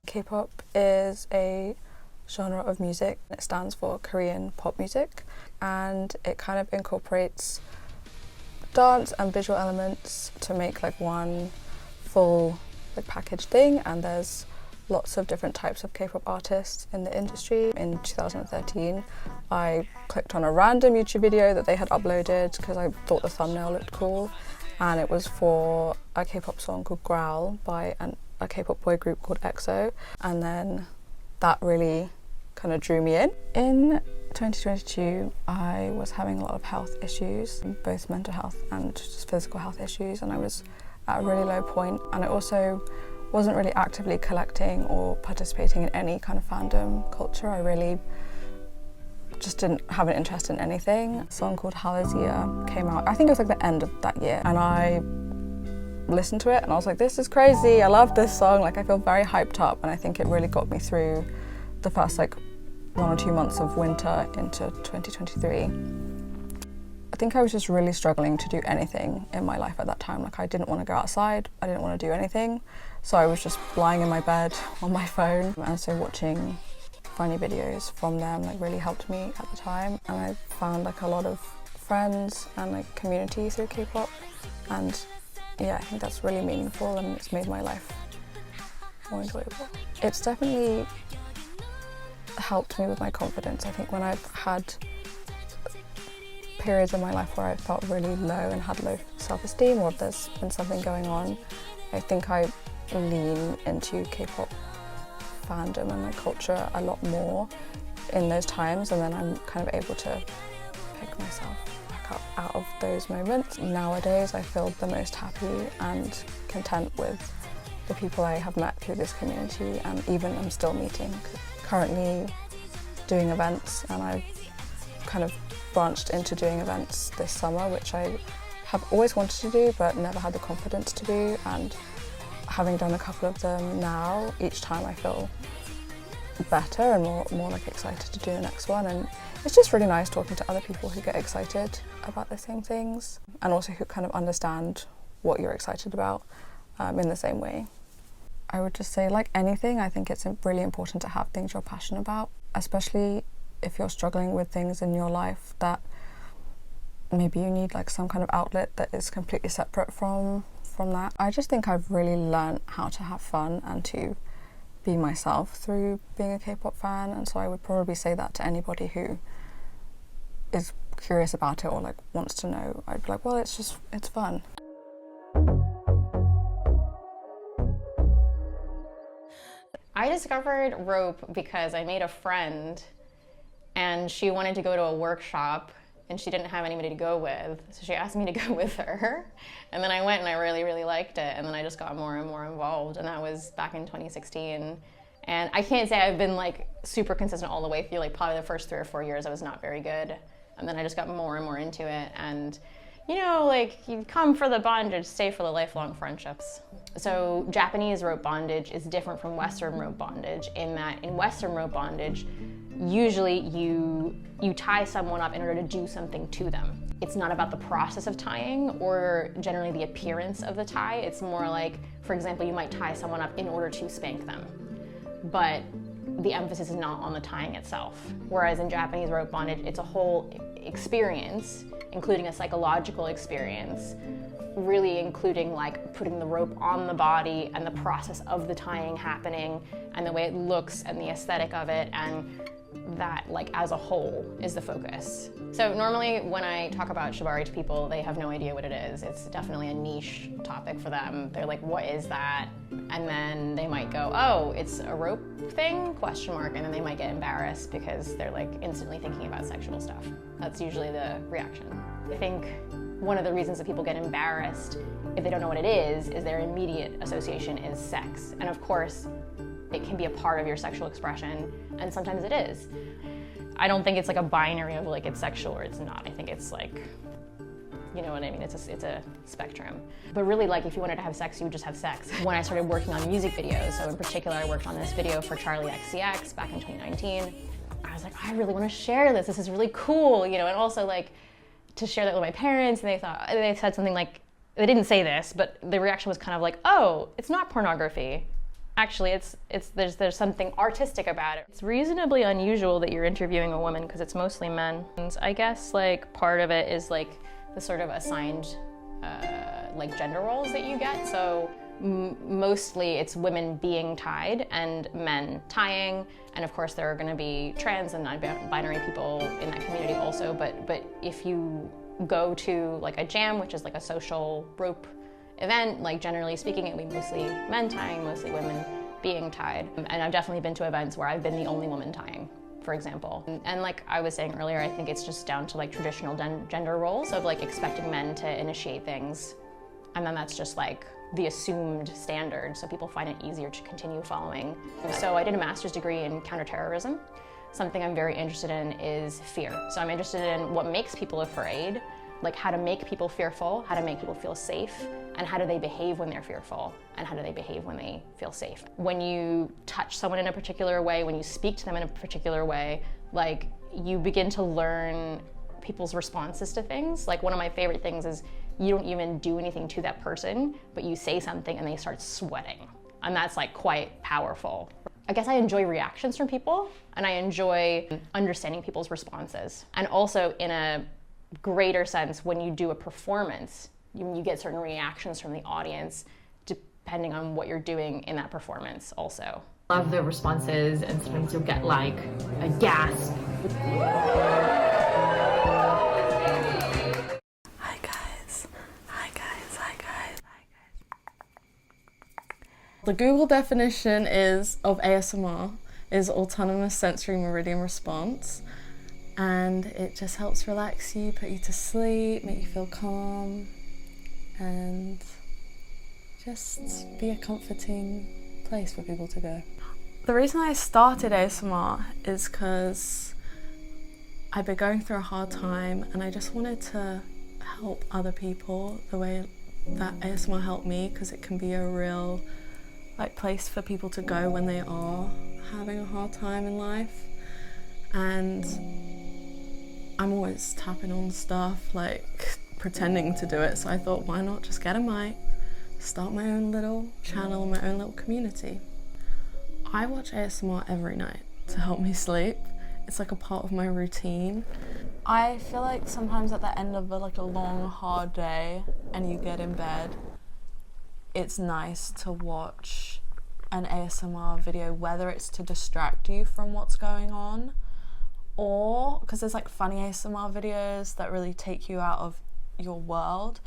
K-pop is a genre of music. It stands for Korean pop music, and it kind of incorporates dance and visual elements to make like one full packaged thing. And there's lots of different types of K-pop artists in the industry. In 2013, I clicked on a random YouTube video that they had uploaded because I thought the thumbnail looked cool, and it was for a K-pop song called Growl by a K-pop boy group called EXO, and then that really kind of drew me in. In 2022, I was having a lot of health issues, both mental health and just physical health issues, and I was at a really low point, and I also wasn't really actively collecting or participating in any kind of fandom culture. I really just didn't have an interest in anything. A song called Halazia came out, I think it was like the end of that year, and I listened to it and I was like, this is crazy, I love this song, like I feel very hyped up, and I think it really got me through the first like 1 or 2 months of winter into 2023. I think I was just really struggling to do anything in my life at that time. Like I didn't want to go outside, I didn't want to do anything, so I was just lying in my bed on my phone, and so watching funny videos from them like really helped me at the time, and I found like a lot of friends and like community through K-pop, and yeah, I think that's really meaningful, and it's made my life more enjoyable. It's definitely helped me with my confidence. I think when I've had periods in my life where I felt really low and had low self-esteem, or if there's been something going on, I think I lean into K-pop fandom and like culture a lot more in those times, and then I'm kind of able to pick myself back up out of those moments. Nowadays I feel the most happy and content with the people I have met through this community, and even I'm still meeting. Currently doing events, and I've kind of branched into doing events this summer, which I have always wanted to do but never had the confidence to do, and having done a couple of them now, each time I feel better and more like excited to do the next one. And it's just really nice talking to other people who get excited about the same things, and also who kind of understand what you're excited about in the same way. I would just say, like anything, I think it's really important to have things you're passionate about, especially if you're struggling with things in your life that maybe you need like some kind of outlet that is completely separate from that. I just think I've really learned how to have fun and to be myself through being a K-pop fan, and so I would probably say that to anybody who is curious about it or like wants to know. I'd be like, well, it's fun. I discovered rope because I made a friend and she wanted to go to a workshop and she didn't have anybody to go with, so she asked me to go with her. And then I went and I really, really liked it, and then I just got more and more involved, and that was back in 2016. And I can't say I've been like super consistent all the way through, like probably the first 3 or 4 years I was not very good, and then I just got more and more into it. And you know, like you come for the bondage, stay for the lifelong friendships. So Japanese rope bondage is different from Western rope bondage in that in Western rope bondage, usually you tie someone up in order to do something to them. It's not about the process of tying or generally the appearance of the tie. It's more like, for example, you might tie someone up in order to spank them, but the emphasis is not on the tying itself. Whereas in Japanese rope bondage, it's a whole experience, including a psychological experience, really including like putting the rope on the body and the process of the tying happening and the way it looks and the aesthetic of it, and that like as a whole is the focus. So normally when I talk about Shibari to people, they have no idea what it is. It's definitely a niche topic for them. They're like, what is that? And then they might go, oh, it's a rope thing, ? And then they might get embarrassed because they're like instantly thinking about sexual stuff. That's usually the reaction. I think one of the reasons that people get embarrassed if they don't know what it is their immediate association is sex. And of course, it can be a part of your sexual expression, and sometimes it is. I don't think it's like a binary of like it's sexual or it's not. I think it's like, you know what I mean? It's a spectrum. But really, like if you wanted to have sex, you would just have sex. When I started working on music videos, so in particular I worked on this video for Charlie XCX back in 2019, I was like, I really want to share this. This is really cool, you know, and also like to share that with my parents, and they said something like, they didn't say this, but the reaction was kind of like, oh, it's not pornography. Actually, there's something artistic about it. It's reasonably unusual that you're interviewing a woman because it's mostly men. And I guess like part of it is like the sort of assigned like gender roles that you get. So mostly it's women being tied and men tying. And of course there are going to be trans and non-binary people in that community also. But if you go to like a jam, which is like a social rope event, like generally speaking, it'll be mostly men tying, mostly women being tied. And I've definitely been to events where I've been the only woman tying, for example. And like I was saying earlier, I think it's just down to like traditional gender roles of like expecting men to initiate things. And then that's just like the assumed standard, so people find it easier to continue following. So I did a master's degree in counterterrorism. Something I'm very interested in is fear. So I'm interested in what makes people afraid, like how to make people fearful, how to make people feel safe, and how do they behave when they're fearful, and how do they behave when they feel safe. When you touch someone in a particular way, when you speak to them in a particular way, like you begin to learn people's responses to things. Like one of my favorite things is you don't even do anything to that person, but you say something and they start sweating. And that's like quite powerful. I guess I enjoy reactions from people, and I enjoy understanding people's responses. And also in a greater sense, when you do a performance, you get certain reactions from the audience depending on what you're doing in that performance also. Love the responses, and sometimes you'll get like a gasp. Hi guys. Hi guys. Hi guys. Hi guys. The Google definition of ASMR is autonomous sensory meridian response, and it just helps relax you, put you to sleep, make you feel calm, and just be a comforting place for people to go. The reason I started ASMR is because I've been going through a hard time, and I just wanted to help other people the way that ASMR helped me, because it can be a real place for people to go when they are having a hard time in life. And I'm always tapping on stuff, like pretending to do it, so I thought, why not just get a mic, start my own little channel, my own little community. I watch ASMR every night to help me sleep. It's like a part of my routine. I feel like sometimes at the end of a long, hard day and you get in bed, it's nice to watch an ASMR video, whether it's to distract you from what's going on, or because there's like funny ASMR videos that really take you out of your world.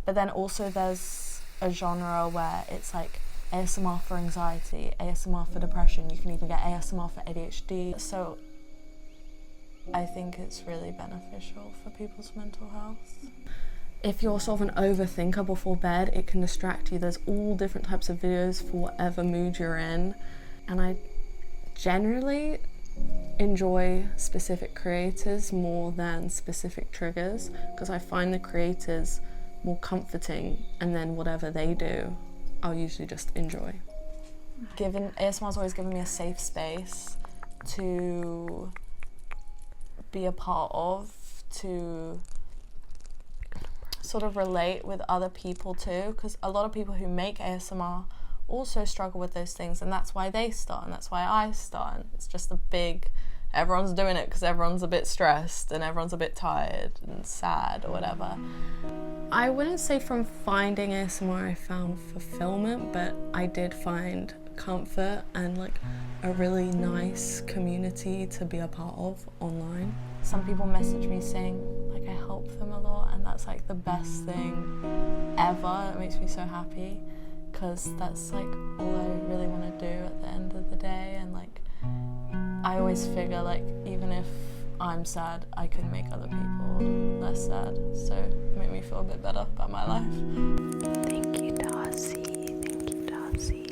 But then also there's a genre where it's like ASMR for anxiety, ASMR for depression. You can even get ASMR for ADHD. So I think it's really beneficial for people's mental health. If you're sort of an overthinker before bed, it can distract you. There's all different types of videos for whatever mood you're in. And I generally enjoy specific creators more than specific triggers, because I find the creators more comforting, and then whatever they do, I'll usually just enjoy. ASMR's always given me a safe space to be a part of, to sort of relate with other people too, because a lot of people who make ASMR also struggle with those things, and that's why they start, and that's why I start. And it's just everyone's doing it because everyone's a bit stressed and everyone's a bit tired and sad or whatever. I wouldn't say from finding ASMR I found fulfillment, but I did find comfort and a really nice community to be a part of online. Some people message me saying I help them a lot, and that's the best thing ever. It makes me so happy, because that's all I really want to do at the end of the day. And I always figure even if I'm sad, I can make other people less sad, so it made me feel a bit better about my life. Thank you, Darcy. Thank you, Darcy.